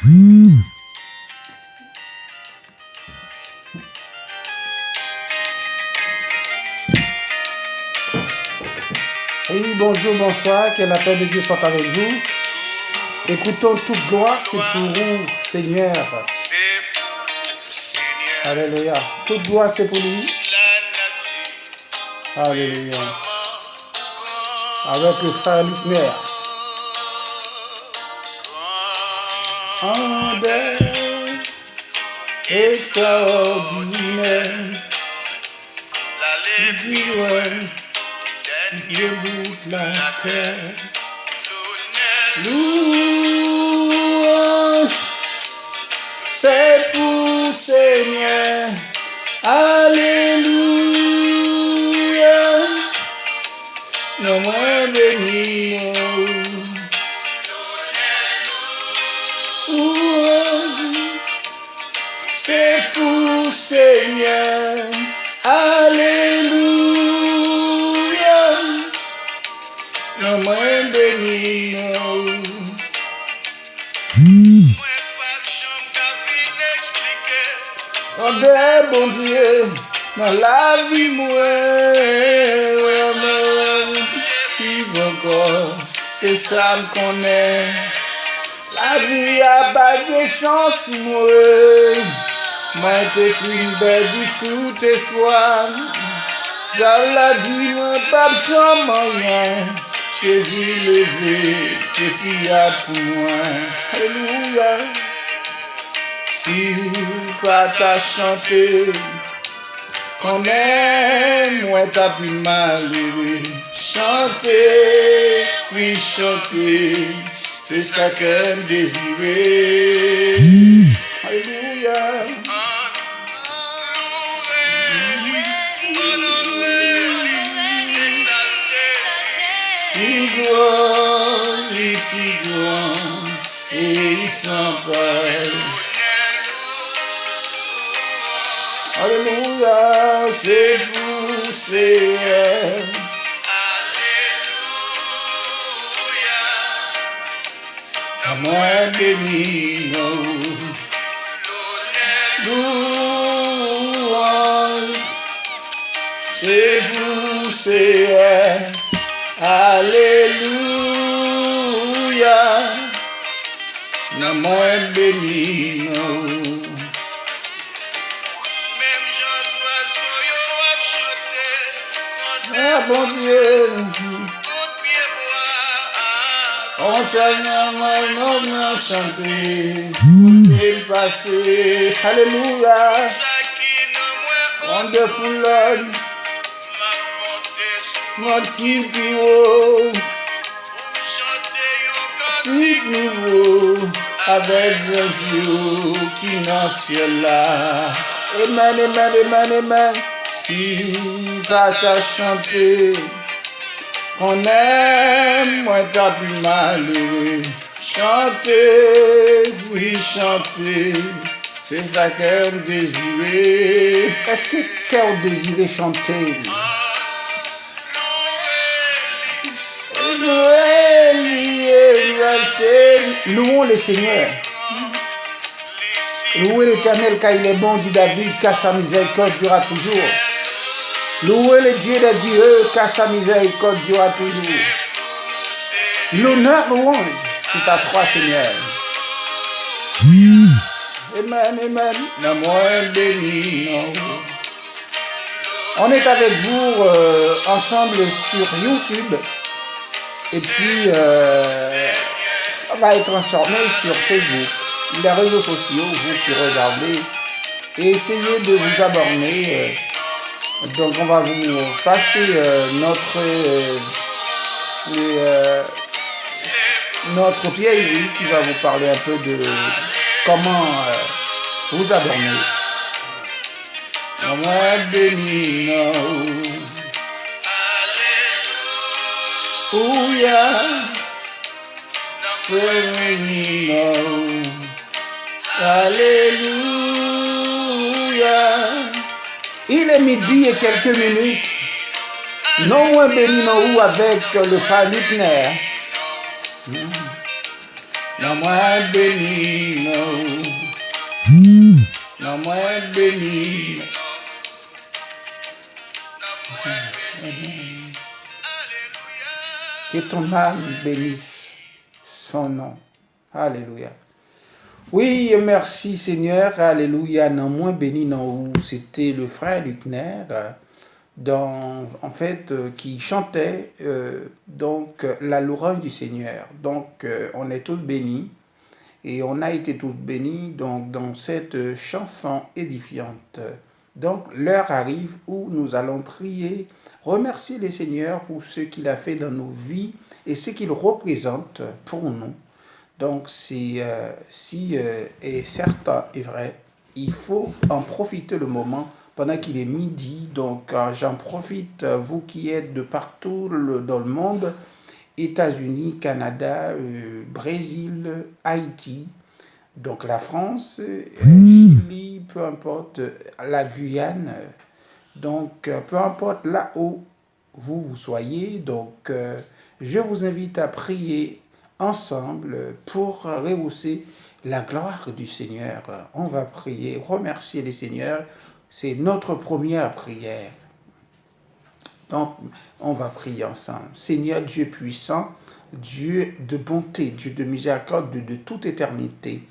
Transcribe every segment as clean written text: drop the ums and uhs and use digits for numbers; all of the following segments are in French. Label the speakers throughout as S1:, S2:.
S1: Oui, bonjour, bonsoir, que la paix de Dieu soit avec vous. Écoutons, toute gloire, c'est pour vous, Seigneur. Alléluia. Toute gloire, c'est pour lui. Alléluia. Avec le frère Luc. Grandeur extraordinaire, plus loin du bout de la terre. Louange, c'est pour Seigneur. Alléluia. Non moins béni. C'est pour Seigneur. Alléluia. Non moins béni. On est bon Dieu dans la vie, moi. Vive encore, c'est ça me connaît. La vie a pas de chance, moi. Moi, t'es une belle du tout espoir. J'avais l'a dit, moi, pas besoin de moyen. Jésus levé, t'es fiable pour moi. Alléluia. Si pas t'as chanté, qu'on aime, moi t'as plus malheureux. Chanter, oui chanter, c'est ça qu'aime désirer. Alléluia. Il gloire, il si grand, et il s'en passe. Alléluia, c'est pour Seigneur. Alléluia. À moi béni, louange, c'est pour Seigneur. Alléluia. À moi béni, ah bon Dieu, on Seigneur, mon nom chanter, et passer, alléluia, wonderful Lord, mon petit bureau, petit nouveau, avec un vieux qui n'a ciel là, amen, amen, amen, amen. Si t'as chanté, qu'on aime, moi t'as plus malheureux. Chanter, oui chanter, c'est ça qu'aime désirer. Est-ce que cœur désirait chanter? Louons le Seigneur. Louez l'Éternel car il est bon, dit David, car sa miséricorde durera toujours. Louez le Dieu des dieux, car sa miséricorde durera toujours. L'honneur, louange, c'est à toi, Seigneur. Amen, amen. La moi béni. On est avec vous ensemble sur YouTube. Et puis, ça va être transformé sur Facebook. Les réseaux sociaux, vous qui regardez. Et essayez de vous abonner. Donc on va vous passer notre Pierre qui va vous parler un peu de comment vous abonner. Moi béni, Alléluia, c'est béni, Alléluia. Il est midi et quelques minutes. Non moins béni non ou avec le frère Luc. non moins béni, non. Non moins béni. Que ton âme bénisse son nom. Alléluia. Oui, merci Seigneur. Alléluia. Non moins béni, non. C'était le frère Luckner, qui chantait la louange du Seigneur. Donc, on est tous bénis. Et on a été tous bénis dans cette chanson édifiante. Donc, l'heure arrive où nous allons prier, remercier le Seigneur pour ce qu'il a fait dans nos vies et ce qu'il représente pour nous. Donc, et certain est vrai, il faut en profiter le moment pendant qu'il est midi. Donc, j'en profite, vous qui êtes de partout dans le monde, États-Unis, Canada, Brésil, Haïti, donc la France, Chili, peu importe, la Guyane, donc peu importe là où vous soyez, donc je vous invite à prier ensemble pour rehausser la gloire du Seigneur. On va prier, remercier le Seigneur, c'est notre première prière. Donc, on va prier ensemble. Seigneur Dieu puissant, Dieu de bonté, Dieu de miséricorde, de toute éternité.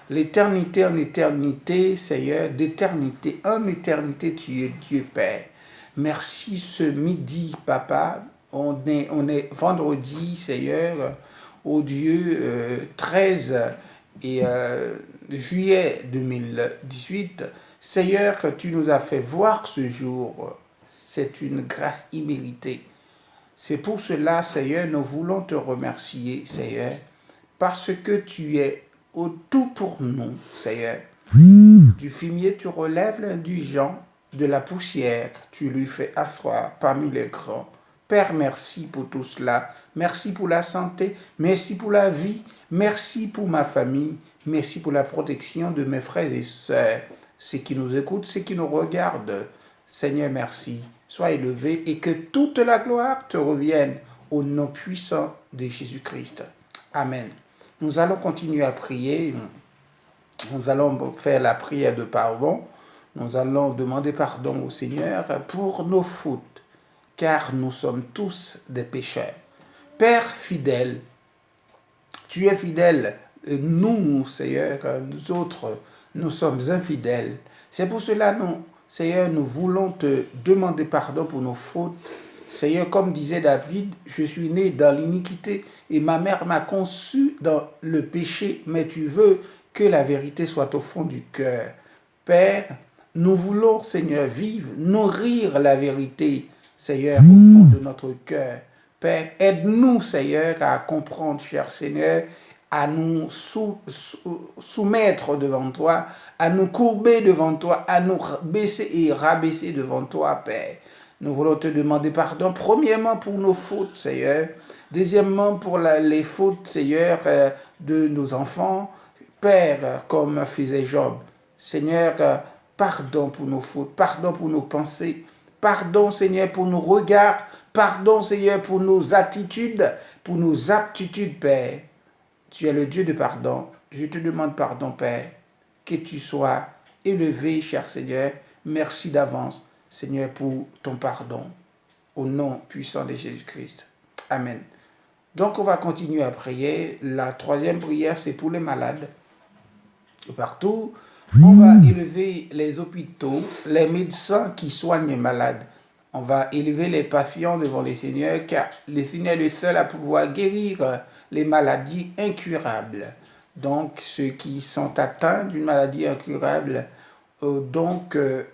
S1: L'éternité en éternité, Seigneur, d'éternité en éternité, tu es Dieu Père. Merci ce midi, Papa. On est vendredi, Seigneur, au Dieu 13 juillet 2018. Seigneur, que tu nous as fait voir ce jour. C'est une grâce imméritée. C'est pour cela, Seigneur, nous voulons te remercier, Seigneur, parce que tu es au tout pour nous, Seigneur. Du fumier, tu relèves l'indigent, de la poussière, tu lui fais asseoir parmi les grands. Père, merci pour tout cela. Merci pour la santé, merci pour la vie, merci pour ma famille, merci pour la protection de mes frères et sœurs, ceux qui nous écoutent, ceux qui nous regardent. Seigneur, merci. Sois élevé et que toute la gloire te revienne au nom puissant de Jésus-Christ. Amen. Nous allons continuer à prier. Nous allons faire la prière de pardon. Nous allons demander pardon au Seigneur pour nos fautes, car nous sommes tous des pécheurs. Père fidèle, tu es fidèle. Nous, Seigneur, nous autres, nous sommes infidèles. C'est pour cela, Seigneur, nous voulons te demander pardon pour nos fautes. Seigneur, comme disait David, je suis né dans l'iniquité et ma mère m'a conçu dans le péché, mais tu veux que la vérité soit au fond du cœur. Père, nous voulons, Seigneur, vivre, nourrir la vérité, Seigneur, au fond de notre cœur. Père, aide-nous, Seigneur, à comprendre, cher Seigneur, à nous soumettre devant toi, à nous courber devant toi, à nous baisser et rabaisser devant toi, Père. Nous voulons te demander pardon, premièrement pour nos fautes, Seigneur. Deuxièmement pour les fautes, Seigneur, de nos enfants. Père, comme faisait Job. Seigneur, pardon pour nos fautes, pardon pour nos pensées, pardon, Seigneur, pour nos regards, pardon, Seigneur, pour nos attitudes, pour nos aptitudes, Père. Tu es le Dieu de pardon. Je te demande pardon, Père. Que tu sois élevé, cher Seigneur. Merci d'avance, Seigneur, pour ton pardon. Au nom puissant de Jésus-Christ. Amen. Donc, on va continuer à prier. La troisième prière, c'est pour les malades. Partout, on va élever les hôpitaux, les médecins qui soignent les malades. On va élever les patients devant le Seigneur, car le Seigneur est le seul à pouvoir guérir les maladies incurables. Donc, ceux qui sont atteints d'une maladie incurable, donc, le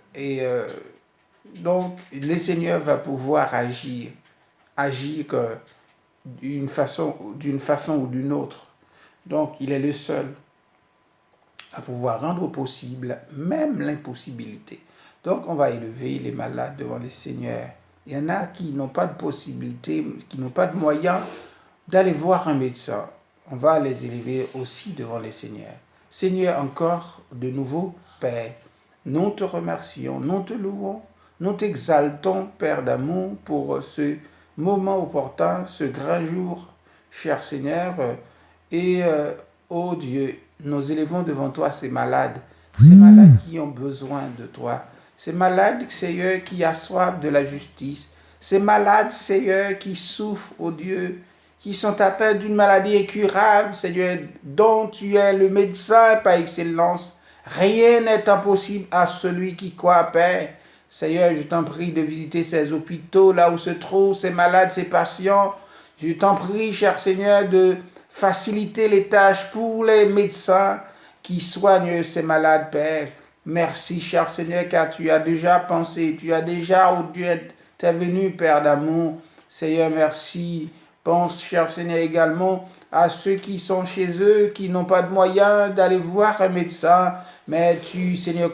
S1: Seigneur va pouvoir agir d'une façon ou d'une autre. Donc, il est le seul à pouvoir rendre possible même l'impossibilité. Donc, on va élever les malades devant le Seigneur. Il y en a qui n'ont pas de possibilité, qui n'ont pas de moyens d'aller voir un médecin. On va les élever aussi devant le Seigneur. Seigneur, encore de nouveau, Père, nous te remercions, nous te louons, nous t'exaltons, Père d'amour, pour ce moment opportun, ce grand jour, cher Seigneur, et oh Dieu, nous élevons devant toi ces malades qui ont besoin de toi, ces malades, Seigneur, qui a soif de la justice, ces malades, Seigneur, qui souffrent, oh Dieu, qui sont atteints d'une maladie incurable, Seigneur, dont tu es le médecin par excellence. Rien n'est impossible à celui qui croit, Père. Seigneur, je t'en prie de visiter ces hôpitaux, là où se trouvent ces malades, ces patients. Je t'en prie, cher Seigneur, de faciliter les tâches pour les médecins qui soignent ces malades, Père. Merci, cher Seigneur, car tu as déjà pensé, tu as déjà, oh Dieu, intervenu, Père d'amour. Seigneur, merci. Pense, cher Seigneur, également à ceux qui sont chez eux, qui n'ont pas de moyens d'aller voir un médecin, mais tu, Seigneur,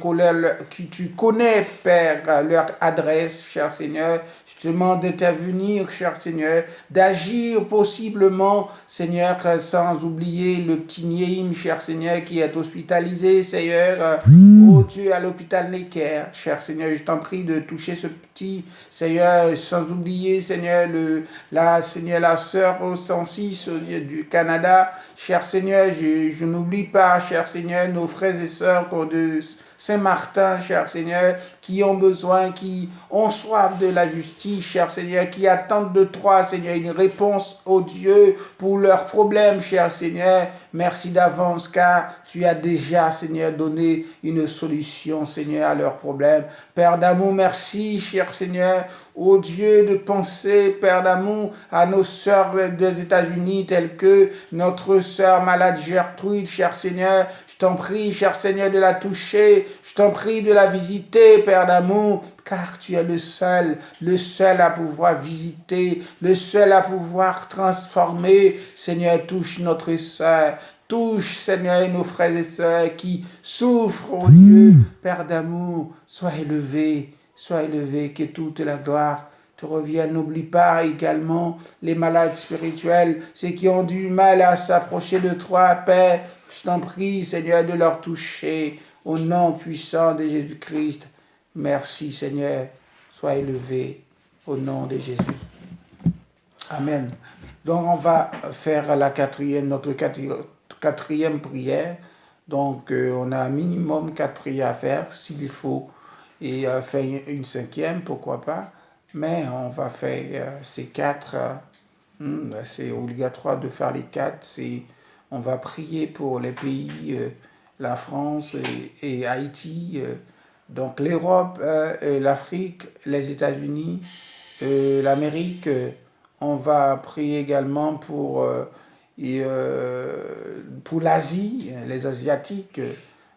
S1: tu connais, Père, leur adresse, cher Seigneur. Je te demande d'intervenir, cher Seigneur, d'agir possiblement, Seigneur, sans oublier le petit Néhim, cher Seigneur, qui est hospitalisé, Seigneur, oh Dieu, à l'hôpital Necker, cher Seigneur, je t'en prie de toucher ce petit, Seigneur, sans oublier, Seigneur, la sœur au 106 du Canada, cher Seigneur, je n'oublie pas, cher Seigneur, nos frères et sœurs de Saint-Martin, cher Seigneur, qui ont besoin, qui ont soif de la justice, cher Seigneur, qui attendent de toi, Seigneur, une réponse, oh Dieu, pour leurs problèmes, cher Seigneur. Merci d'avance, car tu as déjà, Seigneur, donné une solution, Seigneur, à leurs problèmes. Père d'amour, merci, cher Seigneur, oh Dieu, de penser, Père d'amour, à nos sœurs des États-Unis, telles que notre sœur malade Gertrude, cher Seigneur. Je t'en prie, cher Seigneur, de la toucher. Je t'en prie de la visiter, Père d'amour, car tu es le seul à pouvoir visiter, le seul à pouvoir transformer. Seigneur, touche notre sœur. Touche, Seigneur, nos frères et sœurs qui souffrent, oh Dieu. Père d'amour, sois élevé, que toute la gloire te revienne. N'oublie pas également les malades spirituels, ceux qui ont du mal à s'approcher de toi, Père. Je t'en prie, Seigneur, de leur toucher au nom puissant de Jésus-Christ. Merci, Seigneur. Sois élevé au nom de Jésus. Amen. Donc, on va faire notre quatrième prière. Donc, on a un minimum 4 prières à faire, s'il faut, et faire une 5e, pourquoi pas. Mais on va faire ces 4. C'est obligatoire de faire les 4. On va prier pour les pays, la France et Haïti, donc l'Europe, l'Afrique, les États-Unis, l'Amérique. On va prier également pour l'Asie, les Asiatiques.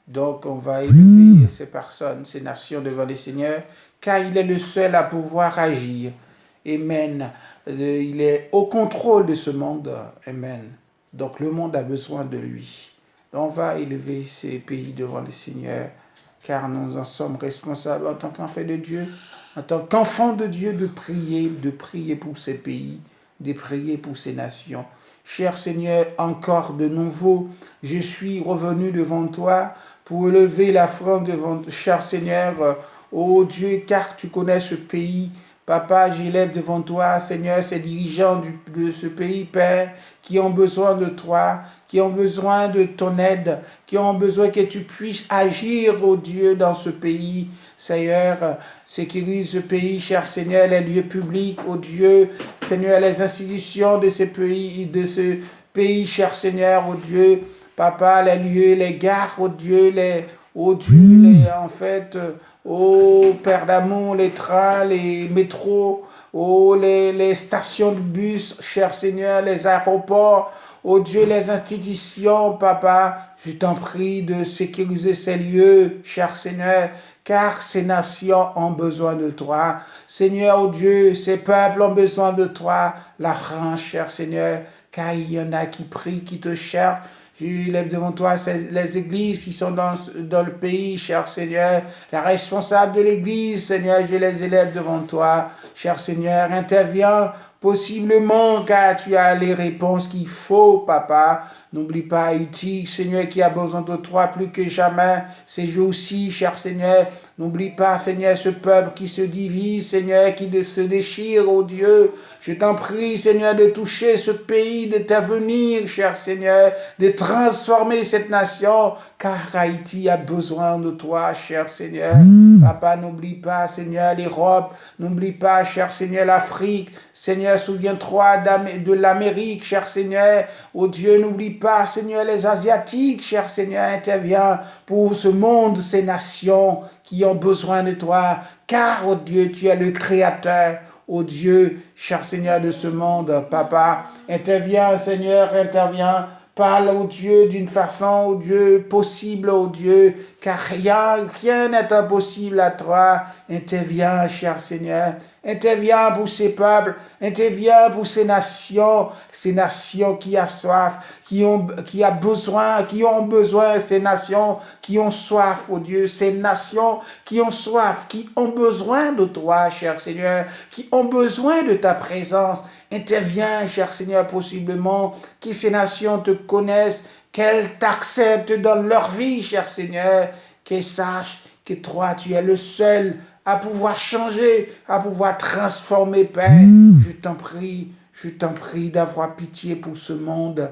S1: Donc on va élever ces personnes, ces nations devant le Seigneur, car il est le seul à pouvoir agir. Amen. Il est au contrôle de ce monde. Amen. Donc le monde a besoin de lui. On va élever ces pays devant le Seigneur, car nous en sommes responsables en tant qu'enfants de Dieu, en tant qu'enfants de Dieu, de prier pour ces pays, de prier pour ces nations. Cher Seigneur, encore de nouveau, je suis revenu devant toi pour élever la France devant, cher Seigneur, ô Dieu, car tu connais ce pays. Papa, j'élève devant toi, Seigneur, ces dirigeants de ce pays, Père, qui ont besoin de toi, qui ont besoin de ton aide, qui ont besoin que tu puisses agir, ô Dieu, dans ce pays. Seigneur, sécurise ce pays, cher Seigneur, les lieux publics, ô Dieu, Seigneur, les institutions de ce pays, cher Seigneur, ô Dieu, Papa, les lieux, les gares, ô Dieu, ô Père d'amour, les trains, les métros, les stations de bus, cher Seigneur, les aéroports, ô Dieu, les institutions, Papa, je t'en prie de sécuriser ces lieux, cher Seigneur, car ces nations ont besoin de toi. Seigneur, ô Dieu, ces peuples ont besoin de toi. La France, cher Seigneur, car il y en a qui prient, qui te cherchent. Je lève devant toi les églises qui sont dans le pays, cher Seigneur. Les responsables de l'église, Seigneur, je les élève devant toi. Cher Seigneur, interviens possiblement, car tu as les réponses qu'il faut, Papa. N'oublie pas Haïti, Seigneur, qui a besoin de toi plus que jamais ces jours-ci, cher Seigneur. N'oublie pas, Seigneur, ce peuple qui se divise, Seigneur, qui se déchire, oh Dieu, Je t'en prie, Seigneur, de toucher ce pays, de t'avenir, cher Seigneur, de transformer cette nation, car Haïti a besoin de toi, cher Seigneur. Papa, n'oublie pas, Seigneur, l'Europe, n'oublie pas, cher Seigneur, l'Afrique. Seigneur, souviens-toi de l'Amérique, cher Seigneur. Oh Dieu, n'oublie pas, Seigneur, les Asiatiques, cher Seigneur, interviens pour ce monde, ces nations qui ont besoin de toi, car, oh Dieu, tu es le Créateur. Oh Dieu, cher Seigneur de ce monde, Papa, interviens, Seigneur, interviens. Parle, oh Dieu, d'une façon, oh Dieu, possible, oh Dieu, car rien n'est impossible à toi. Interviens, cher Seigneur. Interviens pour ces peuples, interviens pour ces nations qui ont soif, qui ont besoin, ces nations qui ont soif, oh Dieu, ces nations qui ont soif, qui ont besoin de toi, cher Seigneur, qui ont besoin de ta présence. Interviens, cher Seigneur, possiblement, que ces nations te connaissent, qu'elles t'acceptent dans leur vie, cher Seigneur, qu'elles sachent que toi, tu es le seul à pouvoir changer, à pouvoir transformer, Père. Je t'en prie d'avoir pitié pour ce monde,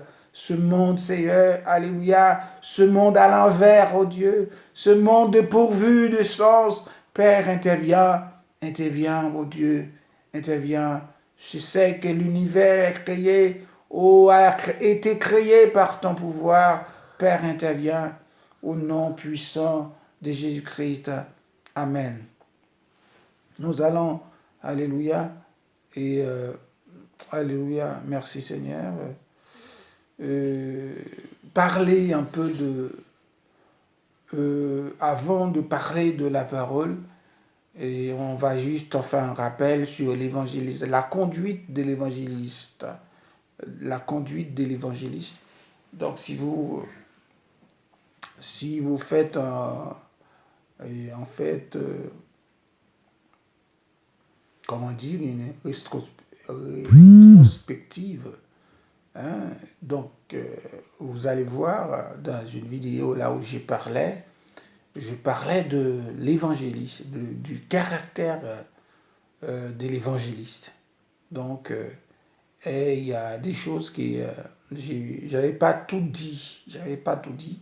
S1: Seigneur, alléluia, ce monde à l'envers, oh Dieu, ce monde dépourvu de sens. Père, interviens, oh Dieu, interviens. Je sais que l'univers est créé, a été créé par ton pouvoir. Père, interviens au nom puissant de Jésus-Christ. Amen. Nous allons, alléluia, et alléluia, merci Seigneur, parler un peu avant de parler de la parole, et on va juste faire un rappel sur l'évangéliste, la conduite de l'évangéliste. Donc si vous faites une rétrospective, hein, donc vous allez voir dans une vidéo là où je parlais de l'évangéliste, du caractère de l'évangéliste. Donc, il y a des choses que j'avais pas tout dit.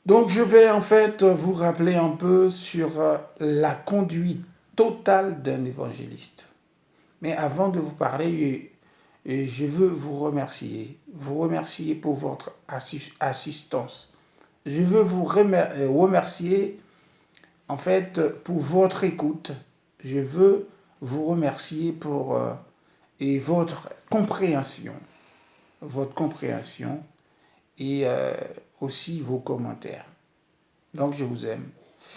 S1: Donc, je vais en fait vous rappeler un peu sur la conduite totale d'un évangéliste. Mais avant de vous parler, je veux vous remercier pour votre assistance. Je veux vous remercier en fait pour votre écoute. Je veux vous remercier pour votre compréhension et aussi vos commentaires. Donc je vous aime.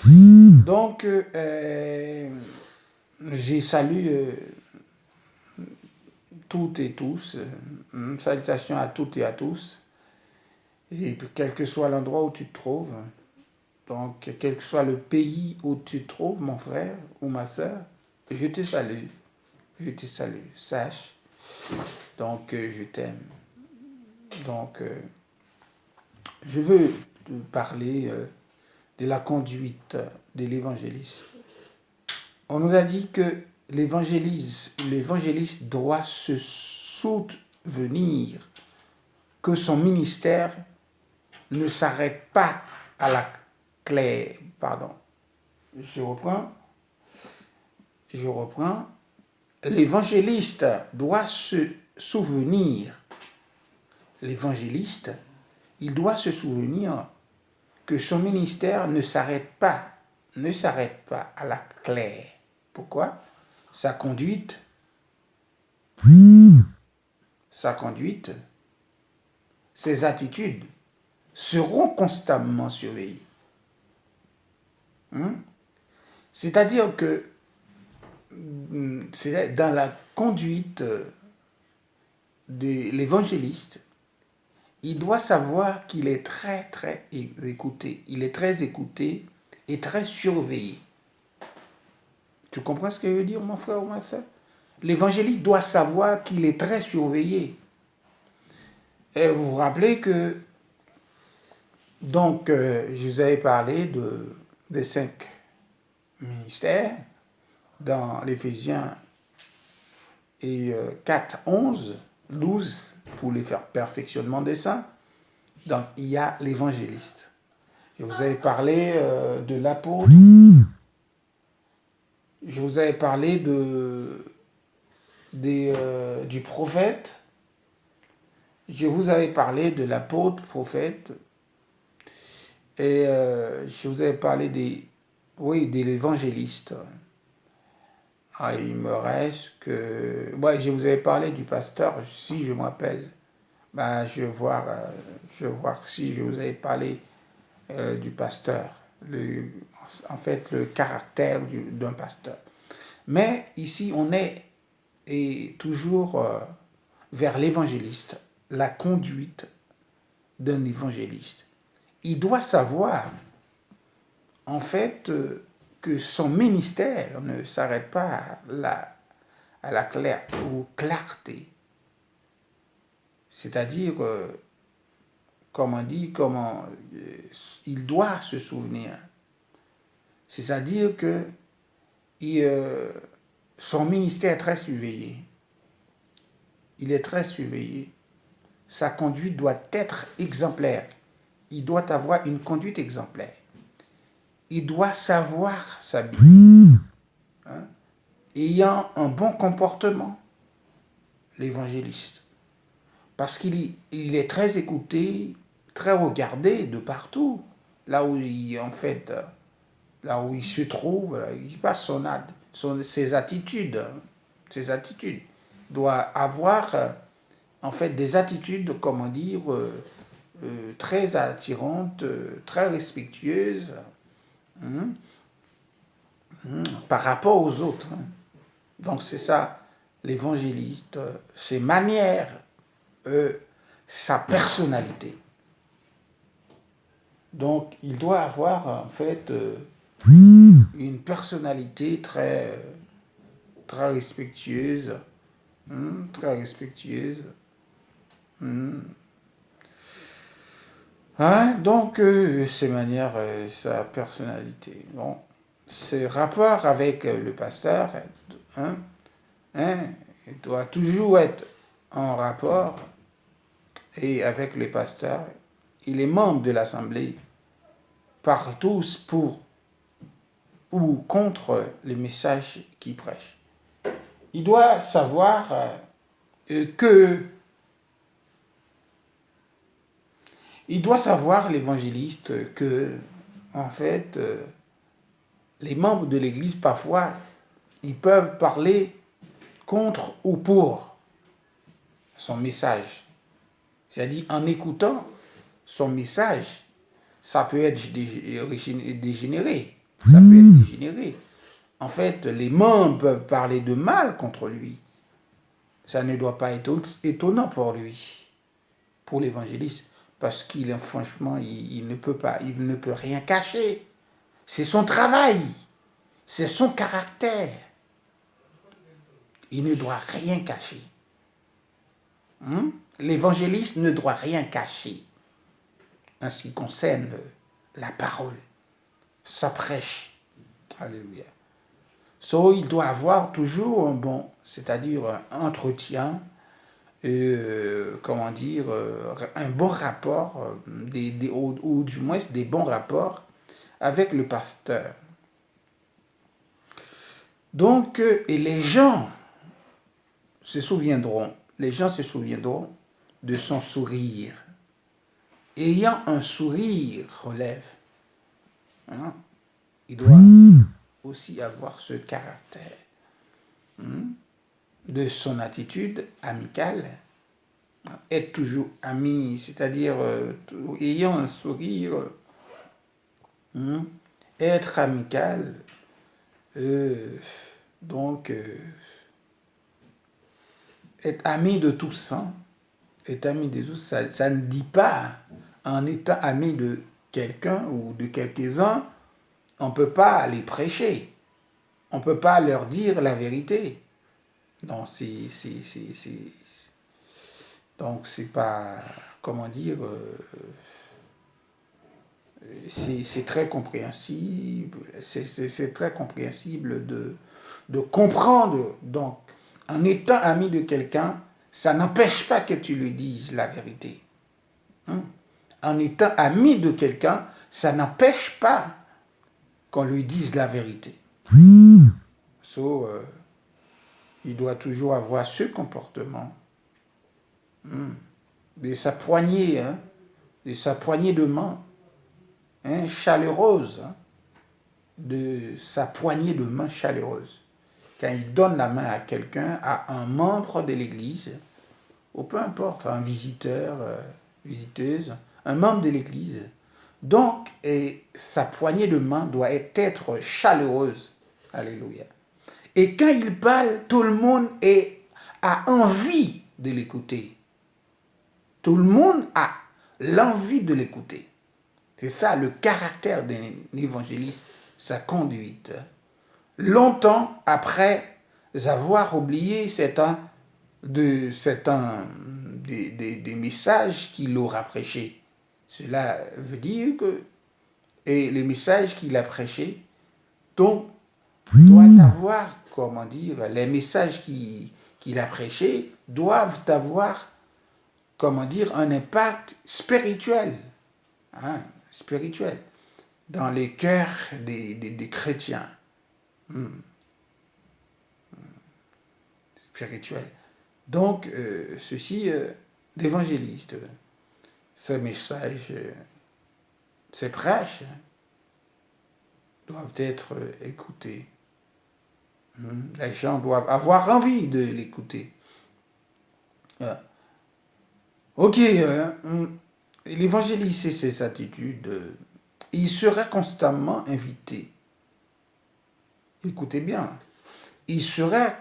S1: Donc j'ai salué toutes et tous. Salutations à toutes et à tous. Et quel que soit l'endroit où tu te trouves, donc quel que soit le pays où tu te trouves, mon frère ou ma soeur, je te salue, sache. Donc je t'aime. Donc je veux te parler de la conduite de l'évangéliste. On nous a dit que l'évangéliste doit se souvenir que son ministère ne s'arrête pas à la clé. Pardon. Je reprends. L'évangéliste doit se souvenir. L'évangéliste, il doit se souvenir que son ministère ne s'arrête pas à la clé. Pourquoi? Sa conduite, ses attitudes seront constamment surveillées. C'est-à-dire que dans la conduite de l'évangéliste, il doit savoir qu'il est très, très écouté. Il est très écouté et très surveillé. Tu comprends ce que je veux dire, mon frère ou ma soeur? L'évangéliste doit savoir qu'il est très surveillé. Et vous vous rappelez que, donc, je vous avais parlé des 5 ministères dans l'Éphésiens et 4, 11, 12 pour le perfectionnement des saints. Donc, il y a l'évangéliste. Je vous avais parlé de l'apôtre. Je vous avais parlé du prophète. Je vous avais parlé de l'apôtre, prophète. Et je vous avais parlé de l'évangéliste. Ah, il me reste que... Ouais, je vous avais parlé du pasteur, si je me rappelle. Ben, je vais voir si je vous avais parlé du pasteur. En fait, le caractère d'un pasteur. Mais ici, on est toujours vers l'évangéliste, la conduite d'un évangéliste. Il doit savoir, en fait, que son ministère ne s'arrête pas à la clarté. C'est-à-dire, il doit se souvenir. C'est-à-dire que son ministère est très surveillé. Il est très surveillé. Sa conduite doit être exemplaire. Il doit avoir une conduite exemplaire. Il doit savoir s'habiller. Ayant un bon comportement, l'évangéliste. Parce qu'il est très écouté, très regardé de partout. Là où il se trouve, il passe ses attitudes. Ses attitudes. Il doit avoir, en fait, des attitudes, très attirantes, très respectueuses par rapport aux autres. Donc c'est ça, l'évangéliste, ses manières, sa personnalité. Donc il doit avoir en fait une personnalité très respectueuse, très respectueuse. Donc ses manières, sa personnalité. Bon, ses rapports avec le pasteur, il doit toujours être en rapport et avec le pasteur et les membres de l'assemblée, par tous pour ou contre les messages qu'il prêche. Il doit savoir il doit savoir, l'évangéliste, que, en fait, les membres de l'Église, parfois, ils peuvent parler contre ou pour son message. C'est-à-dire, en écoutant son message, ça peut être dégénéré. Ça peut être dégénéré. En fait, les membres peuvent parler de mal contre lui. Ça ne doit pas être étonnant pour lui, pour l'évangéliste, parce franchement, il ne peut rien cacher. C'est son travail, c'est son caractère. Il ne doit rien cacher. L'évangéliste ne doit rien cacher en ce qui concerne la parole, sa prêche. Alléluia. Il doit avoir toujours c'est-à-dire un entretien, un bon rapport, ou du moins des bons rapports avec le pasteur. Donc, et les gens se souviendront de son sourire. Ayant un sourire relève, il doit aussi avoir ce caractère de son attitude amicale, être toujours ami, c'est-à-dire ayant un sourire, être amical, être ami de tous, être ami de tous, ça ne dit pas, en étant ami de quelqu'un ou de quelques-uns, on ne peut pas les prêcher, on ne peut pas leur dire la vérité. Non, donc c'est pas, c'est très compréhensible, c'est très compréhensible de comprendre donc En étant ami de quelqu'un, ça n'empêche pas que tu lui dises la vérité. En étant ami de quelqu'un, ça n'empêche pas qu'on lui dise la vérité. Il doit toujours avoir ce comportement de sa poignée, de sa poignée de main, chaleureuse, de sa poignée de main chaleureuse. Quand il donne la main à quelqu'un, à un membre de l'Église, ou peu importe, un visiteur, visiteuse, un membre de l'Église, donc sa poignée de main doit être chaleureuse. Alléluia. Et quand il parle, tout le monde a envie de l'écouter. Tout le monde a l'envie de l'écouter. C'est ça le caractère d'un évangéliste, sa conduite. Longtemps après avoir oublié certains des messages qu'il aura prêchés. Cela veut dire que les messages qu'il a prêchés, donc, doit avoir, comment dire, les messages qu'il a prêchés doivent avoir, comment dire, un impact spirituel, spirituel, dans les cœurs des chrétiens. Spirituel. Donc, ceci, d'évangéliste, ces messages, ces prêches doivent être écoutés. Les gens doivent avoir envie de l'écouter. Ok, l'évangéliste et ses attitudes, il sera constamment invité. Écoutez bien, il sera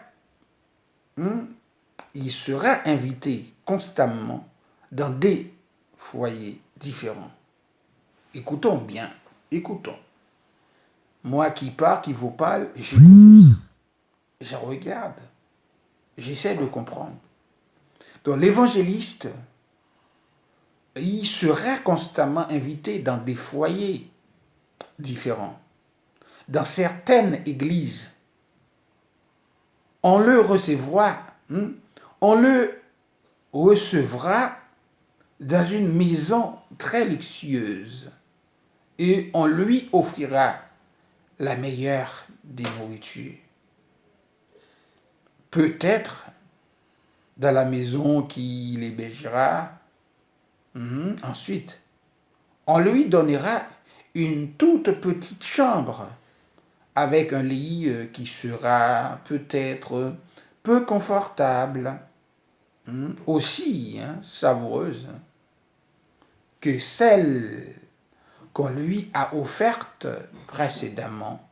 S1: invité constamment dans des foyers différents. Écoutons bien, écoutons. Moi qui parle, qui vous parle, j'écoute, je regarde, j'essaie de comprendre. Donc l'évangéliste, il sera constamment invité dans des foyers différents. Dans certaines églises, on le recevra dans une maison très luxueuse et on lui offrira la meilleure des nourritures. Peut-être dans la maison qu'il hébergera. Ensuite, on lui donnera une toute petite chambre avec un lit qui sera peut-être peu confortable, aussi savoureuse que celle qu'on lui a offerte précédemment.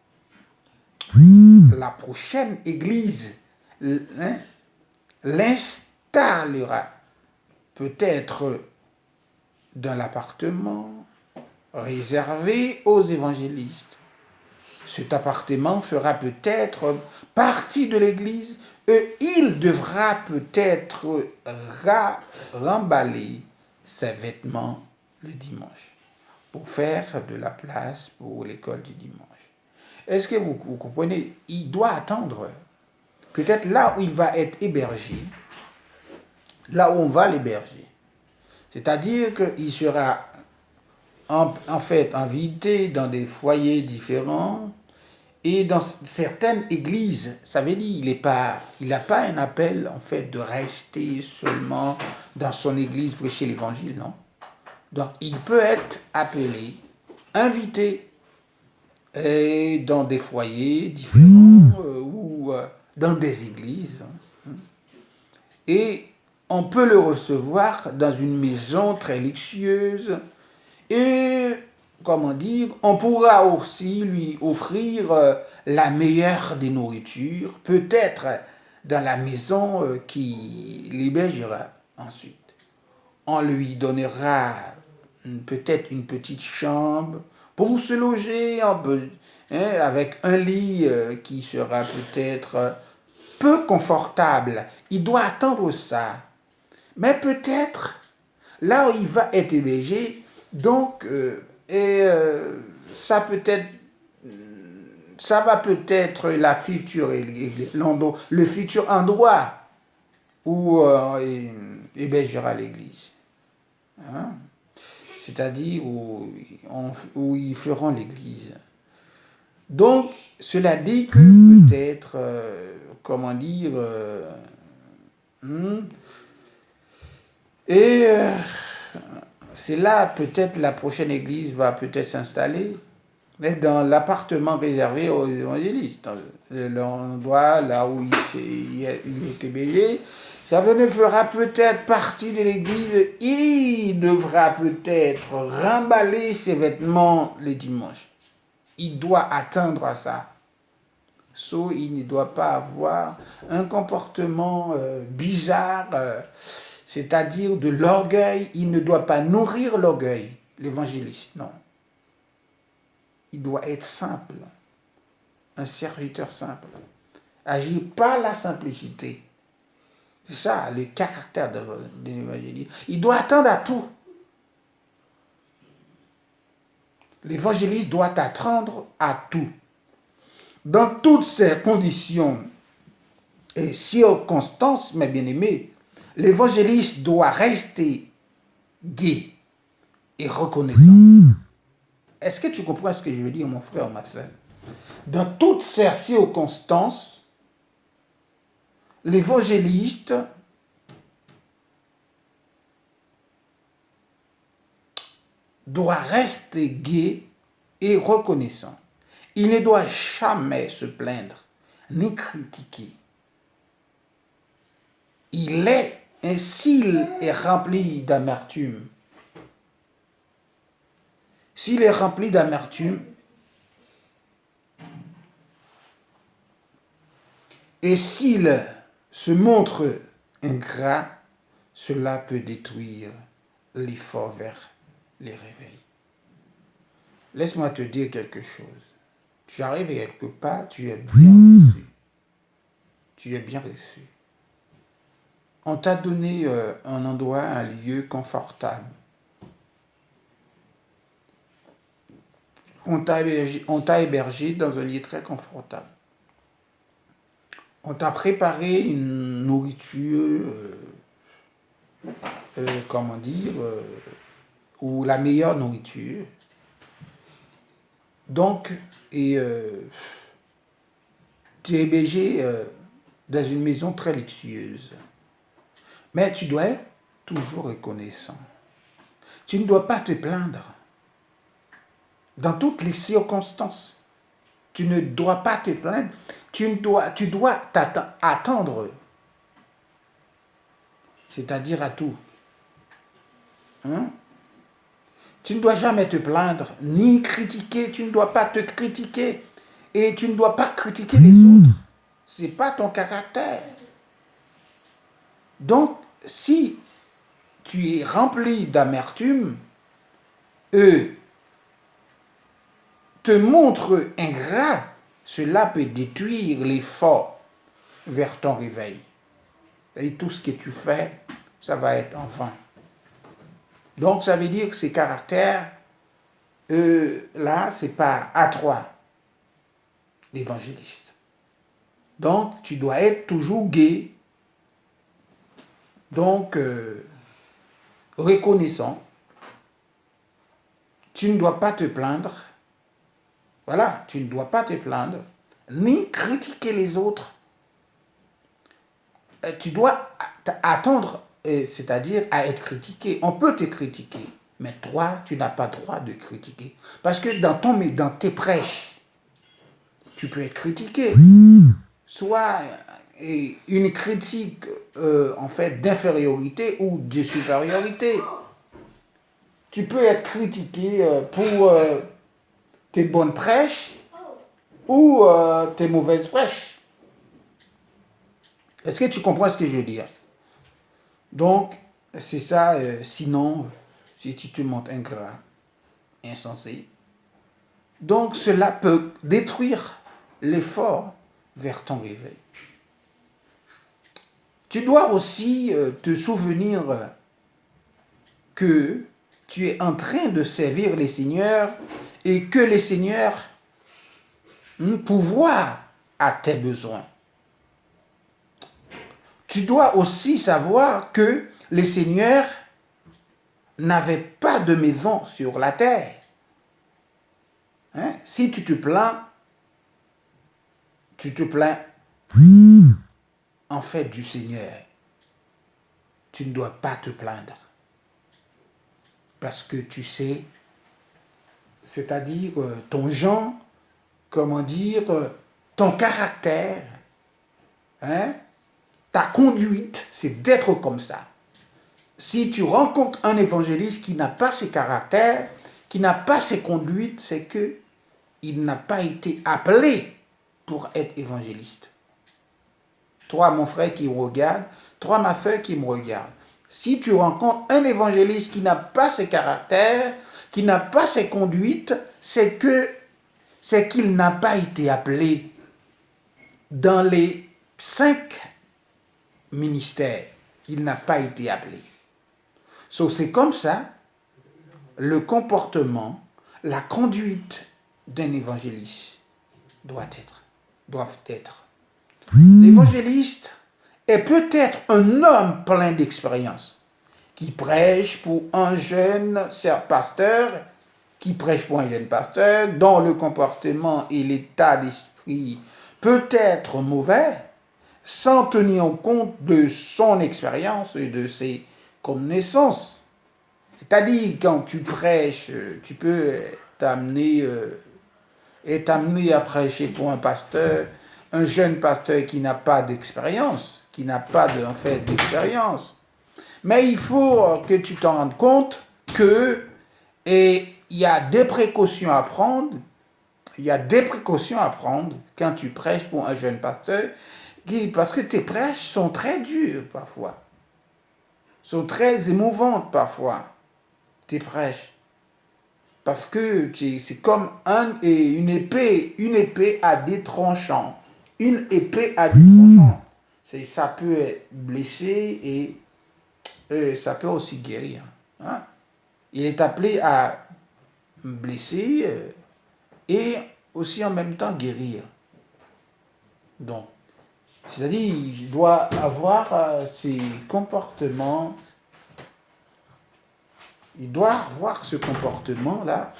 S1: La prochaine église l'installera peut-être dans l'appartement réservé aux évangélistes. Cet appartement fera peut-être partie de l'église et il devra peut-être remballer ses vêtements le dimanche pour faire de la place pour l'école du dimanche. Est-ce que vous comprenez? Il doit attendre peut-être là où il va être hébergé, là où on va l'héberger. C'est-à-dire qu'il sera en fait invité dans des foyers différents et dans certaines églises. Ça veut dire il n'a pas un appel en fait de rester seulement dans son église prêcher l'évangile, non. Donc il peut être appelé, invité dans des foyers différents ou dans des églises. Et on peut le recevoir dans une maison très luxueuse et, comment dire, on pourra aussi lui offrir la meilleure des nourritures, peut-être dans la maison qui l'hébergera ensuite. On lui donnera peut-être une petite chambre pour se loger avec un lit qui sera peut-être peu confortable. Il doit attendre ça. Mais peut-être, là où il va être hébergé, donc, ça peut être ça va peut-être la future, le futur endroit où hébergera l'Église. Hein? C'est-à-dire où ils feront l'Église. Donc, cela dit que peut-être, comment dire, et c'est là peut-être la prochaine Église va peut-être s'installer, mais dans l'appartement réservé aux évangélistes, l'endroit là où il est hébergé. Ça ne fera peut-être partie de l'église. Il devra peut-être remballer ses vêtements les dimanches. Il doit attendre à ça. Il ne doit pas avoir un comportement bizarre, c'est-à-dire de l'orgueil. Il ne doit pas nourrir l'orgueil, l'évangéliste, non. Il doit être simple, un serviteur simple. Agir par la simplicité. C'est ça, le caractère de l'évangéliste. Il doit attendre à tout. L'évangéliste doit attendre à tout. Dans toutes ces conditions et circonstances, mes bien-aimés, l'évangéliste doit rester gai et reconnaissant. Est-ce que tu comprends ce que je veux dire, mon frère ou ma soeur? Dans toutes ces circonstances, l'évangéliste doit rester gai et reconnaissant. Il ne doit jamais se plaindre ni critiquer. S'il est rempli d'amertume, et s'il se montre ingrat, cela peut détruire l'effort vers les réveils. Laisse-moi te dire quelque chose. Tu arrives quelque part, tu es bien reçu. Tu es bien reçu. On t'a donné un endroit, un lieu confortable. On t'a hébergé dans un lieu très confortable. On t'a préparé une nourriture, comment dire, ou la meilleure nourriture. Donc, tu es hébergé dans une maison très luxueuse. Mais tu dois être toujours reconnaissant. Tu ne dois pas te plaindre. Dans toutes les circonstances, tu ne dois pas te plaindre. Tu dois attendre. C'est-à-dire à tout. Hein? Tu ne dois jamais te plaindre, ni critiquer. Tu ne dois pas te critiquer. Et tu ne dois pas critiquer les autres. Ce n'est pas ton caractère. Donc, si tu es rempli d'amertume, eux te montrent ingrat, cela peut détruire l'effort vers ton réveil. Et tout ce que tu fais, ça va être en vain. Donc, ça veut dire que ces caractères, là, c'est pas à toi, l'évangéliste. Donc, tu dois être toujours gai, donc reconnaissant. Tu ne dois pas te plaindre. Voilà, tu ne dois pas te plaindre, ni critiquer les autres. Tu dois attendre, c'est-à-dire à être critiqué. On peut te critiquer, mais toi, tu n'as pas droit de critiquer. Parce que dans tes prêches, tu peux être critiqué. Soit une critique, en fait, d'infériorité ou de supériorité. Tu peux être critiqué pour tes bonnes prêches ou tes mauvaises prêches. Est-ce que tu comprends ce que je veux dire? Donc, c'est ça. Sinon, si tu te montres ingrat, insensé, donc cela peut détruire l'effort vers ton réveil. Tu dois aussi te souvenir que tu es en train de servir les seigneurs et que les seigneurs pouvoir à tes besoins. Tu dois aussi savoir que le Seigneur n'avait pas de maison sur la terre. Si tu te plains en fait du Seigneur. Tu ne dois pas te plaindre. Parce que tu sais, c'est-à-dire ton genre, comment dire, ton caractère, ta conduite, c'est d'être comme ça. Si tu rencontres un évangéliste qui n'a pas ce caractère, qui n'a pas ces conduites, c'est que il n'a pas été appelé pour être évangéliste. Toi, mon frère qui me regarde, toi, ma soeur qui me regarde, si tu rencontres un évangéliste qui n'a pas ces caractères, qui n'a pas ces conduites, c'est qu'il n'a pas été appelé dans les 5 ministères. Il n'a pas été appelé. C'est comme ça, le comportement, la conduite d'un évangéliste doivent être. L'évangéliste est peut-être un homme plein d'expérience qui prêche pour un jeune pasteur, dont le comportement et l'état d'esprit peut être mauvais, sans tenir compte de son expérience et de ses connaissances. C'est-à-dire, quand tu prêches, tu peux t'amener à prêcher pour un pasteur, un jeune pasteur qui n'a pas d'expérience, d'expérience. Mais il faut que tu t'en rendes compte que il y a des précautions à prendre. Il y a des précautions à prendre quand tu prêches pour un jeune pasteur, parce que tes prêches sont très dures parfois, sont très émouvantes parfois, tes prêches. Parce que c'est comme une épée à des tranchants. Une épée à des tranchants. Ça peut blesser et ça peut aussi guérir. Il est appelé à blesser et aussi en même temps guérir. Donc, c'est-à-dire, il doit avoir ces comportements. Il doit avoir ce comportement-là.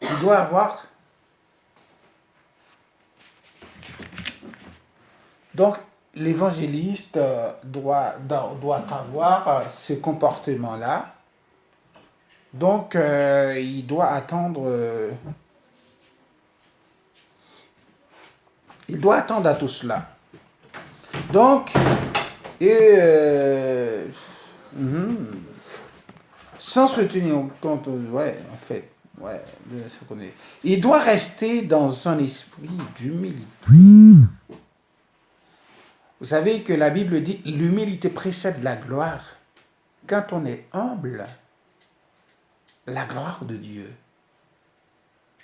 S1: Il doit avoir. Donc, l'évangéliste doit avoir ce comportement-là. Donc, il doit attendre. Il doit attendre à tout cela. Donc, sans se tenir compte, il doit rester dans un esprit d'humilité. Vous savez que la Bible dit l'humilité précède la gloire. Quand on est humble, la gloire de Dieu,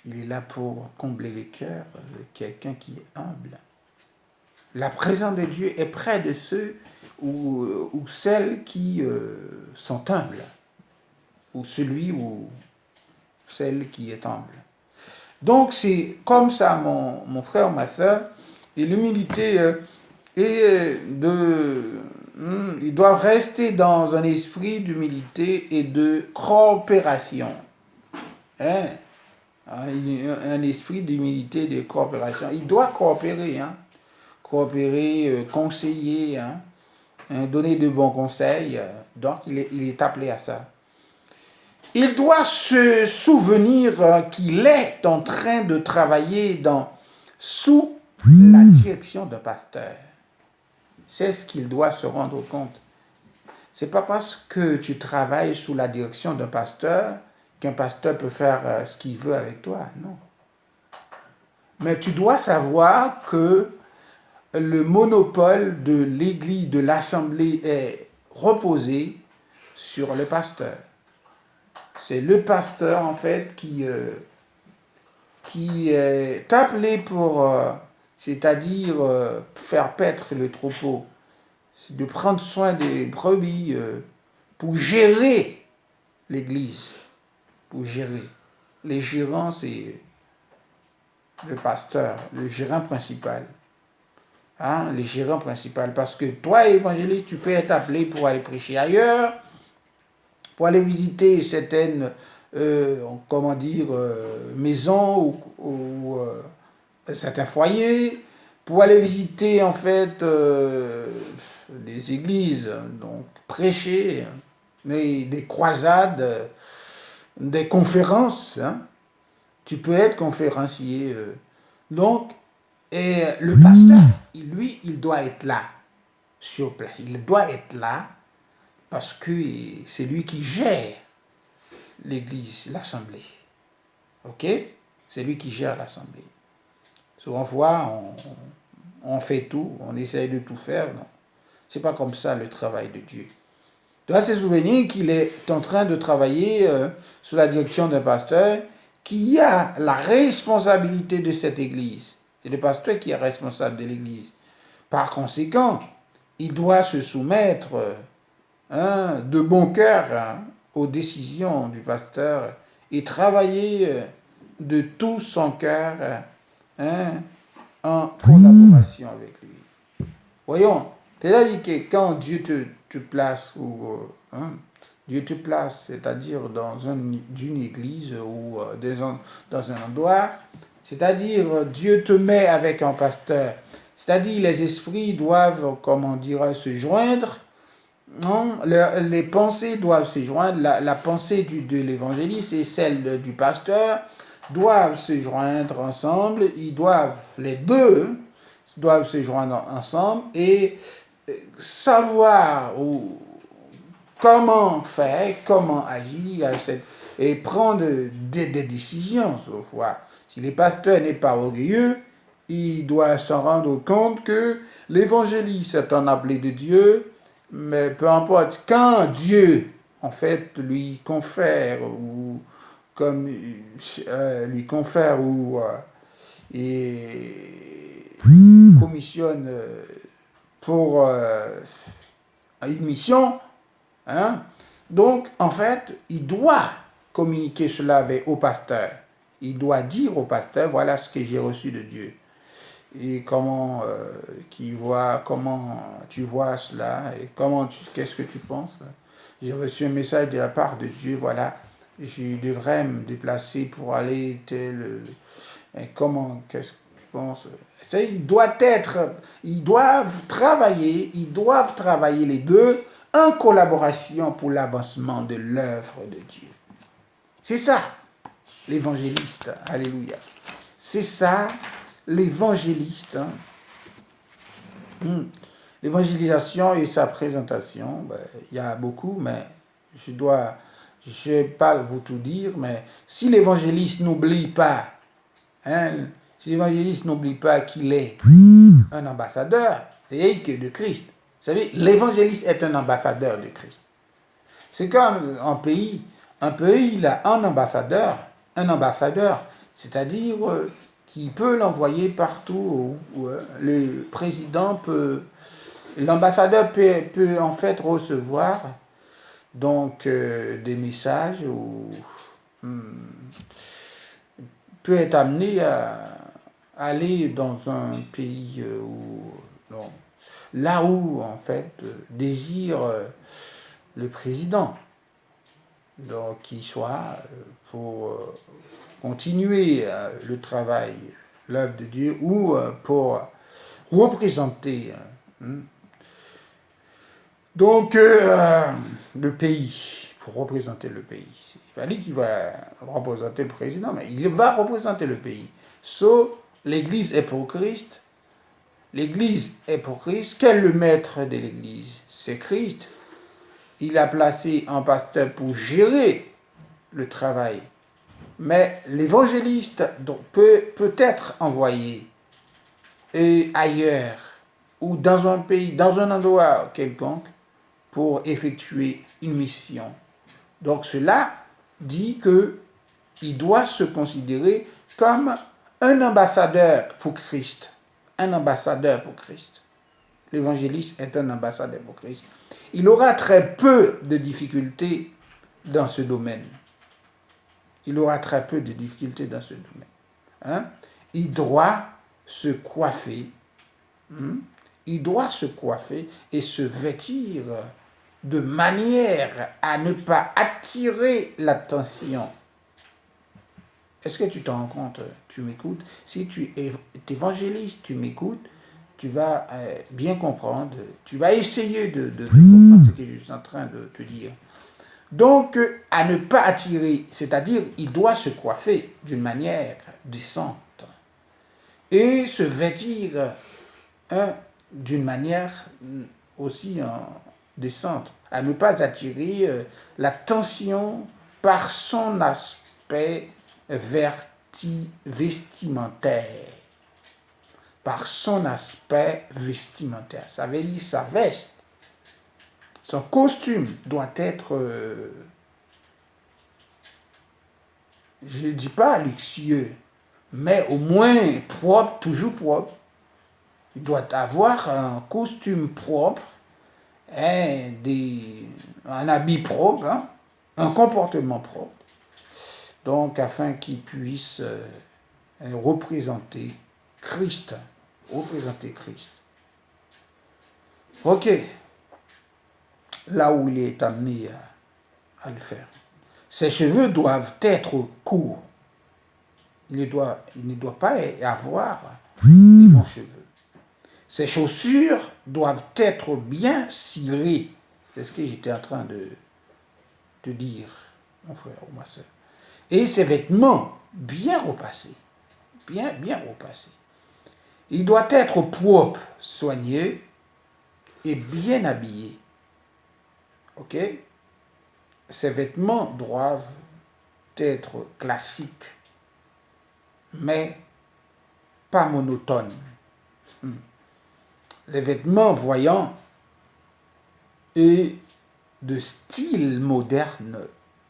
S1: il est là pour combler les cœurs de quelqu'un qui est humble. La présence de Dieu est près de ceux ou celles qui sont humbles, ou celui ou celle qui est humble. Donc c'est comme ça, mon frère, ma soeur, et l'humilité il doit rester dans un esprit d'humilité et de coopération. Un esprit d'humilité et de coopération. Il doit coopérer, conseiller, donner de bons conseils. Donc, il est appelé à ça. Il doit se souvenir qu'il est en train de travailler sous la direction d'un pasteur. C'est ce qu'il doit se rendre compte. C'est pas parce que tu travailles sous la direction d'un pasteur qu'un pasteur peut faire ce qu'il veut avec toi. Non. Mais tu dois savoir que le monopole de l'église, de l'assemblée est reposé sur le pasteur. C'est le pasteur, en fait, qui est appelé pour, c'est-à-dire faire paître le troupeau, de prendre soin des brebis, pour gérer l'église, pour gérer. Les gérants, c'est le pasteur, le gérant principal. Hein, le gérant principal. Parce que toi, évangéliste, tu peux être appelé pour aller prêcher ailleurs, pour aller visiter certaines, maisons ou certains foyers, pour aller visiter en fait des églises, donc prêcher, mais des croisades, des conférences. Hein. Tu peux être conférencier. Donc, et le pasteur, lui, il doit être là, sur place. Il doit être là parce que c'est lui qui gère l'église, l'assemblée. Ok? C'est lui qui gère l'assemblée. Souvent, on fait tout, on essaye de tout faire. Non. C'est pas comme ça le travail de Dieu. Tu dois se souvenir qu'il est en train de travailler sous la direction d'un pasteur qui a la responsabilité de cette église. C'est le pasteur qui est responsable de l'église. Par conséquent, il doit se soumettre de bon cœur aux décisions du pasteur et travailler de tout son cœur en collaboration avec lui. Voyons, c'est-à-dire que quand Dieu te place, Dieu te place, c'est-à-dire dans une église ou dans un endroit, c'est-à-dire Dieu te met avec un pasteur, c'est-à-dire les esprits doivent, se joindre, non, les pensées doivent se joindre, la pensée de l'évangéliste et celle du pasteur doivent se joindre ensemble, les deux doivent se joindre ensemble et savoir comment faire, comment agir et prendre des décisions, sauf fois. Si le pasteur n'est pas orgueilleux, il doit s'en rendre compte que l'évangéliste est un appelé de Dieu, mais peu importe, quand Dieu, en fait, lui confère ou commissionne pour une mission, hein, donc, en fait, il doit communiquer cela au pasteur. Il doit dire au pasteur, voilà ce que j'ai reçu de Dieu. Et comment tu vois cela et qu'est-ce que tu penses? J'ai reçu un message de la part de Dieu, voilà, je devrais me déplacer pour aller qu'est-ce que tu penses? Ils doivent travailler les deux en collaboration pour l'avancement de l'œuvre de Dieu. C'est ça, l'évangéliste. Alléluia. C'est ça, l'évangéliste. L'évangélisation et sa présentation, il y a beaucoup, mais je ne vais pas vous tout dire, mais si l'évangéliste n'oublie pas, qu'il est un ambassadeur, c'est que de Christ. Vous savez, l'évangéliste est un ambassadeur de Christ. C'est comme un pays il a un ambassadeur, c'est-à-dire qui peut l'envoyer partout où le président l'ambassadeur peut en fait recevoir donc des messages ou peut être amené à aller dans un pays là où en fait désire le président, donc qu'il soit pour continuer le travail, l'œuvre de Dieu, ou pour représenter le pays, pour représenter le pays. Il va dire qu'il va représenter le président, mais il va représenter le pays. L'Église est pour Christ. L'Église est pour Christ. Quel est le maître de l'Église? C'est Christ. Il a placé un pasteur pour gérer le travail. Mais l'évangéliste peut être envoyé ailleurs ou dans un pays, dans un endroit quelconque pour effectuer une mission. Donc cela dit qu'il doit se considérer comme un ambassadeur pour Christ. Un ambassadeur pour Christ. L'évangéliste est un ambassadeur pour Christ. Il aura très peu de difficultés dans ce domaine. il doit se coiffer. Il doit se coiffer et se vêtir de manière à ne pas attirer l'attention. Est-ce que tu te rends compte? Tu m'écoutes? Si tu es évangéliste, tu m'écoutes, tu vas bien comprendre, tu vas essayer de comprendre ce que je suis en train de te dire. Donc, à ne pas attirer, c'est-à-dire, il doit se coiffer d'une manière décente et se vêtir d'une manière aussi décente, à ne pas attirer l'attention par son aspect vestimentaire. Par son aspect vestimentaire. Ça veut dire sa veste. Son costume doit être, je ne dis pas luxueux, mais au moins propre, toujours propre. Il doit avoir un costume propre, un habit propre, un comportement propre. Donc, afin qu'il puisse représenter Christ. Représenter Christ. Ok. Là où il est amené à le faire. Ses cheveux doivent être courts. Il ne doit pas avoir des longs cheveux. Ses chaussures doivent être bien cirées. C'est ce que j'étais en train de te dire, mon frère ou ma soeur. Et ses vêtements bien repassés. Bien repassés. Il doit être propre, soigné et bien habillé. Ok? Ces vêtements doivent être classiques, mais pas monotones. Les vêtements voyants et de style moderne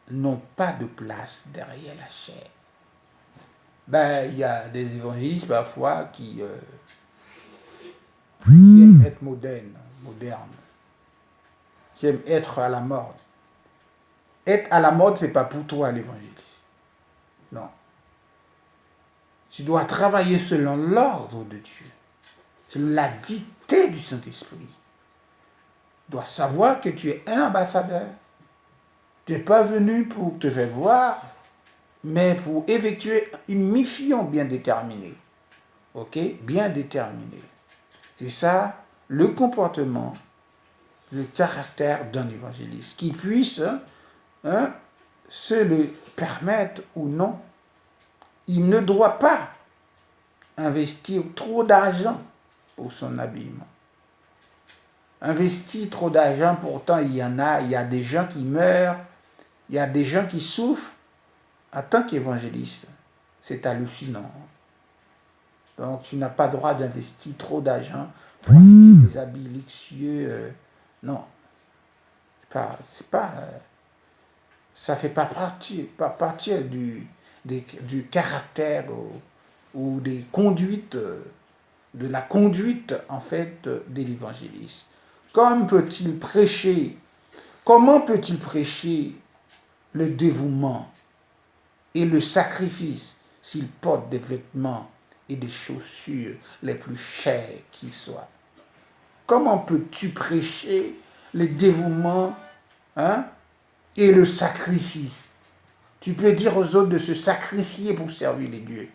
S1: n'ont pas de place derrière la chair. Il y a des évangélistes parfois qui aiment être modernes, qui aiment être à la mode. Être à la mode, ce n'est pas pour toi l'évangéliste. Non. Tu dois travailler selon l'ordre de Dieu, selon la dictée du Saint-Esprit. Tu dois savoir que tu es un ambassadeur. Tu n'es pas venu pour te faire voir, mais pour effectuer une mission bien déterminée. Ok? Bien déterminée. C'est ça, le comportement, le caractère d'un évangéliste, qui puisse se le permettre ou non. Il ne doit pas investir trop d'argent pour son habillement. Investir trop d'argent, pourtant il y a des gens qui meurent, il y a des gens qui souffrent. En tant qu'évangéliste, c'est hallucinant. Donc tu n'as pas le droit d'investir trop d'argent pour acheter des habits luxueux. Non, ça fait pas partir du caractère ou des conduites, de la conduite en fait de l'évangéliste. Comment peut-il prêcher le dévouement et le sacrifice s'il porte des vêtements et des chaussures les plus chères qui soient? Comment peux-tu prêcher le dévouement et le sacrifice? Tu peux dire aux autres de se sacrifier pour servir les dieux.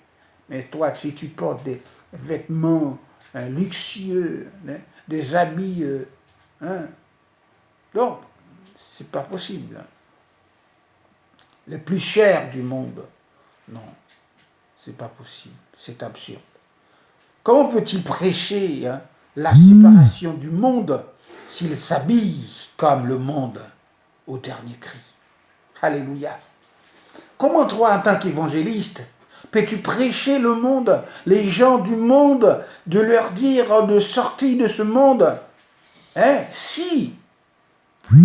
S1: Mais toi, si tu portes des vêtements luxueux, des habits, donc, c'est pas possible. Les plus chers du monde, non, c'est pas possible, c'est absurde. Comment peut-il prêcher la séparation du monde s'il s'habille comme le monde au dernier cri? Alléluia. Comment toi, en tant qu'évangéliste, peux-tu prêcher le monde, les gens du monde, de leur dire de sortir de ce monde, si